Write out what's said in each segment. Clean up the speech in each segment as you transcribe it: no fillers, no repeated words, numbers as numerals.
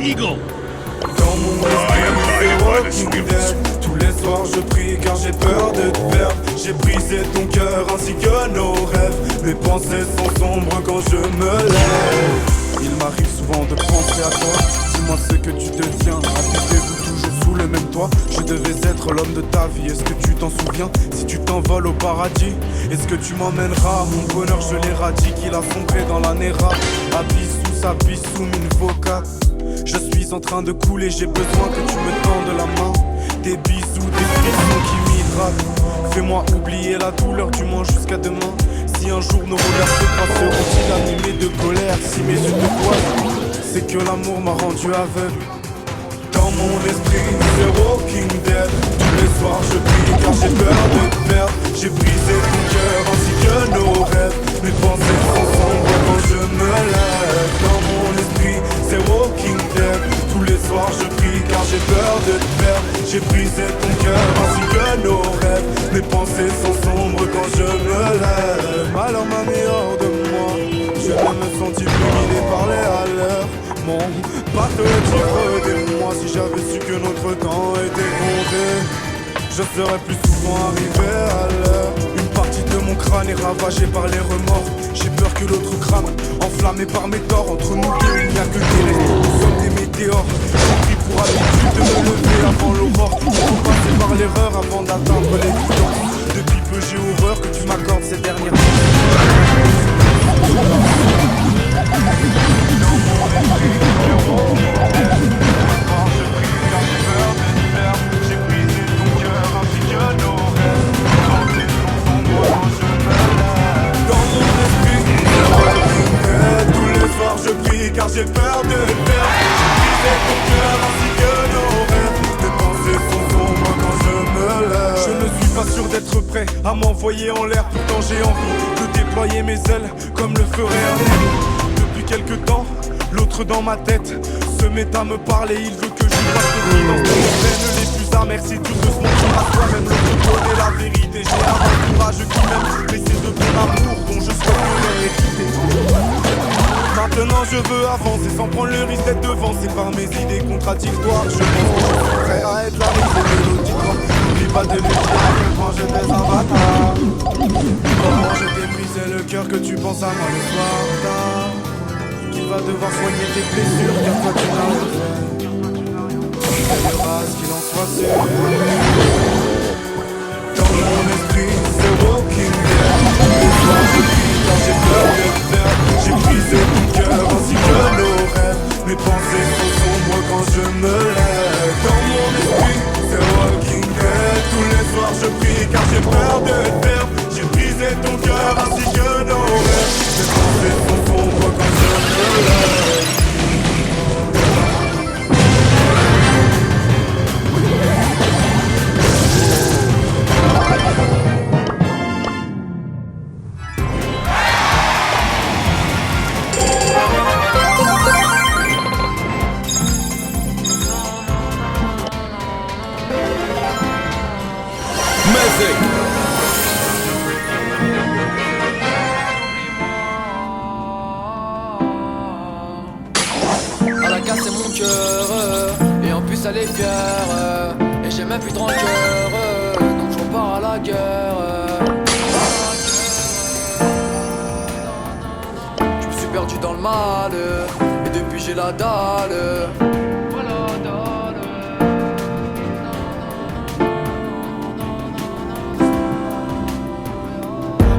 Eagle. Dans mon esprit, c'est Walking Dead. Tous les soirs je prie car j'ai peur de te perdre. J'ai brisé ton cœur ainsi que nos rêves. Mes pensées sont sombres quand je me lève. Il m'arrive souvent de penser à toi. Dis-moi ce que tu deviens. Habitez-vous toujours sous le même toit. Je devais être l'homme de ta vie. Est-ce que tu t'en souviens? Si tu t'envoles au paradis, est-ce que tu m'emmèneras? Mon bonheur je l'éradique. Il a sombré dans la néra. Abissou, mine vocat. Je suis en train de couler, j'ai besoin que tu me tendes la main. Des bisous, des frissons qui m'hydratent. Fais-moi oublier la douleur, du moins jusqu'à demain. Si un jour nos regards se croisent, seront-ils animés de colère? Si mes yeux te voient, c'est que l'amour m'a rendu aveugle. Dans mon esprit, c'est Walking Dead. Tous les soirs je prie car j'ai peur de te perdre. J'ai brisé ton cœur ainsi que nos rêves. Mes pensées sont sombres quand je me lève. Dans mon esprit, c'est Walking Dead. Tous les soirs je prie car j'ai peur de te perdre. J'ai brisé ton cœur ainsi que nos rêves. Mes pensées sont sombres quand je me lève. Alors m'a mis hors de moi. Je ne me sentis plus guidé par les haleurs. Mon pas te dire des mois. Si j'avais su que notre temps était compté, je serais plus souvent arrivé à l'heure. Une partie de mon crâne est ravagée par les remords. J'ai peur que l'autre crâne, enflammé par mes torts. Entre nous deux, il n'y a que des restes, nous sommes des météores. J'ai pris pour habitude de me lever avant l'aurore. Il faut passer par l'erreur avant d'atteindre l'évidence. Depuis peu j'ai horreur que tu m'accordes ces dernières minutes. J'ai brisé ton cœur ainsi que nos rêves. Dans mon esprit, tous les soirs je prie car j'ai peur de te perdre. J'ai brisé ton cœur ainsi que nos rêves. Mes pensées sont sombres quand je me lève. Je ne suis pas sûr d'être prêt à m'envoyer en l'air. Pourtant j'ai envie de déployer mes ailes comme le ferait un aigle. Depuis quelque temps, l'autre dans ma tête se met à me parler. Il veut que je fasse le silence de mes peines les plus amères. Si tout de se mentir à soi-même, l'autre connaît la vérité. J'ai un entourage qui m'aime, mais c'est de ton amour dont je souhaite hériter. Maintenant je veux avancer sans prendre le risque d'être devancé par mes idées contradictoires. Je pense que je suis prêt à être la risée de l'auditoire. N'oublie pas de me dire à quel point j'étais un bâtard. Comment je t'ai brisé le cœur que tu penses à moi le soir tard. Qu'il va devoir soigner tes blessures car toi tu n'as rien fait. Il y aura ce qu'il en soit sûr. Dans mon esprit c'est Walking Dead. Les soirs je prie car j'ai peur de te perdre. J'ai brisé ton cœur ainsi que nos rêves. Mes pensées sont sombres quand je me lève. Dans mon esprit c'est Walking Dead. Tous les soirs je prie car j'ai peur de te perdre. J'ai brisé ton cœur ainsi que nos rêves. Mes pensées sont sombres quand je me lève. Elle a cassé mon cœur et en plus elle est fière et j'ai même plus de rancœur donc je repars à la guerre. Je me suis perdu dans le mal et depuis j'ai la dalle.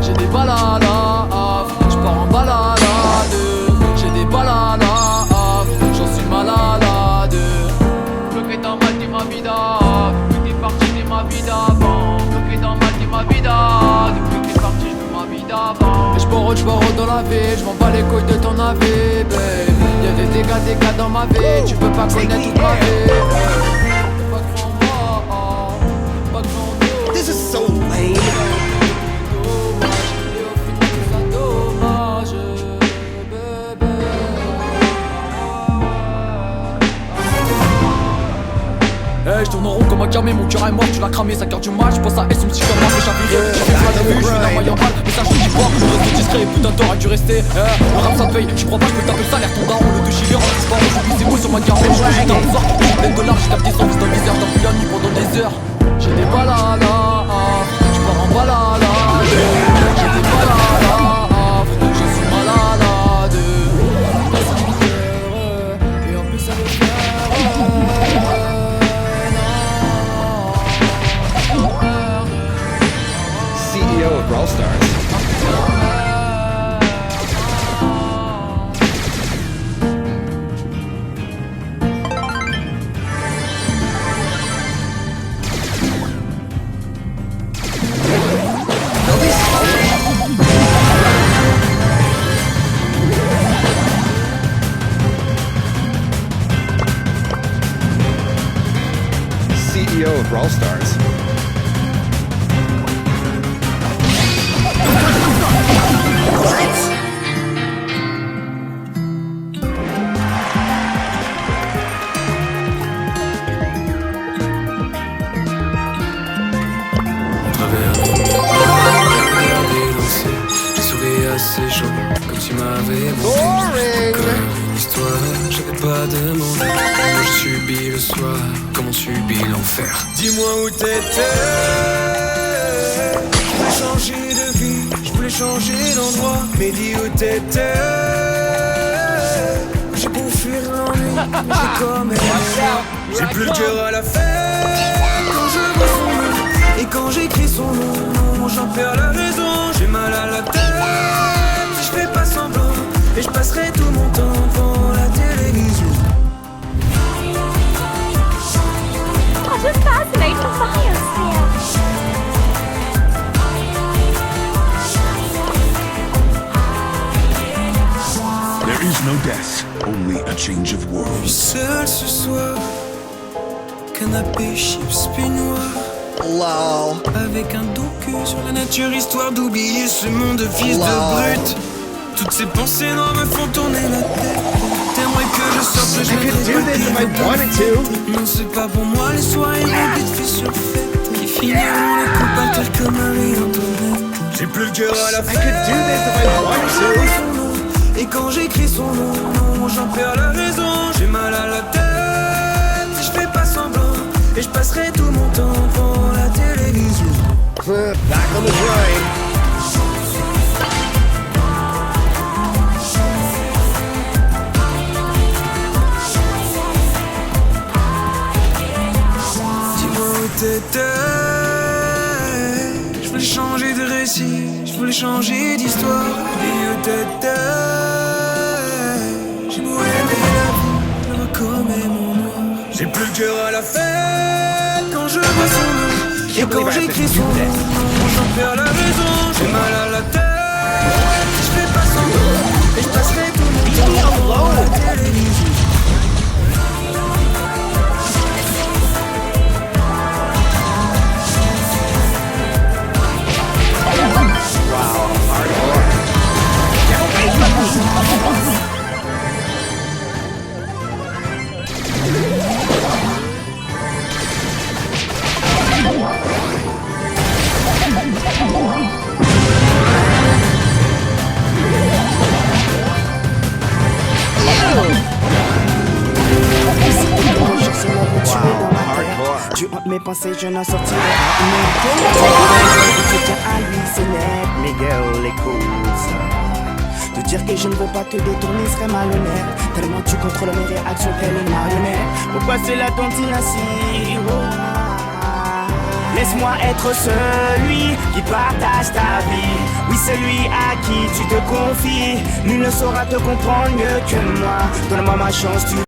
J'ai des balades, je pars en balade. J'ai des balades, j'en suis malade. Bloqué dans ma vie, ma vida. Depuis que t'es parti de ma vie d'avant. Bloqué dans ma vie, ma vida. Depuis que t'es parti, je veux ma vie d'avant. Et j'pars dans la vie, j'm'en bats les couilles de ton avis, babe. Y'a des dégâts dans ma vie, tu peux pas connaître toute ma vie. Pas grand moi, pas grand. This is so lame. Hey, je tourne en rond comme un camé, mon cœur est mort, tu l'as cramé, ça carte du match, je pense à S, son petit comme moi, fait chavirer. J'ai fait plein de vues, je suis d'un moyen mal, mais ça je te dis pas, je reste discret, putain t'aurais dû rester. Le rap ça paye, tu crois pas que je peux taper le salaire. Ton daron, le 2 gilet, remplisse pas. J'oublie ces mots sur ma carotte. J'étais en sort, j'ai plein de dollars. J'ai capté son fils dans les airs. T'as pris la nuit pendant des heures. J'ai des balades, tu pars en balade. J'ai des balades, je suis malade. Pas ça me fait, et en plus ça me fait. CEO of Brawl Stars. CEO of Brawl Stars. Assez chaud, comme tu m'avais montré. Comme une histoire, j'avais pas demandé comment je subis le soir, comment subis l'enfer. Dis-moi où t'étais. Je voulais changer de vie, je voulais changer d'endroit. Mais dis où t'étais. J'ai beau fuir l'ennui, mais j'ai quand même. J'ai plus le cœur à la fête. Quand je vois son nom, et quand j'écris son nom, j'en perds la raison. J'ai mal à la tête. Je fais pas semblant, et je passerai tout mon temps devant la télévision. What a fascinating biosphere! There is no death, only a change of Je world. suis seul ce soir, canapé, chips, peignoir. Lol. Avec un docu sur la nature, histoire d'oublier ce monde de fils de brute. Toutes ces pensées noires me font tourner la tête. T'aimerais que je sorte, je I could do this if I wanted to. Non, c'est pas pour moi les soirées, les bêtes faits sur fête qui finiront les coups par terre comme Marie-Antoinette. J'ai plus le cœur à la I fête. could do this if I wanted to. Et quand j'écris son nom, j'en perds la raison. J'ai mal à la tête, je fais pas semblant. Et je passerai tout mon temps devant la télévision. Back on the grind. Dis-moi où t'étais. Je voulais changer de récit, je voulais changer d'histoire. Dis où t'étais. J'ai beau aimer la vie, je reconnais mon noir. J'ai plus le cœur à la fête quand je vois son nom. Et quand j'écris son nom, j'en perds la raison. J'ai mal à la tête, je fais pas semblant. Et je passerai tout mon temps devant la télévision. Tu hantes mes pensées, je n'en sortirai pas une. Tu tiens à lui, c'est net, Miguel, écoute. Te dire que je ne veux pas te détourner serait malhonnête. Tellement tu contrôles mes réactions telle une marionnette. Pourquoi c'est la tontine ainsi? Laisse-moi être celui qui partage ta vie. Oui, celui à qui tu te confies. Nul ne saura te comprendre mieux que moi. Donne-moi ma chance, tu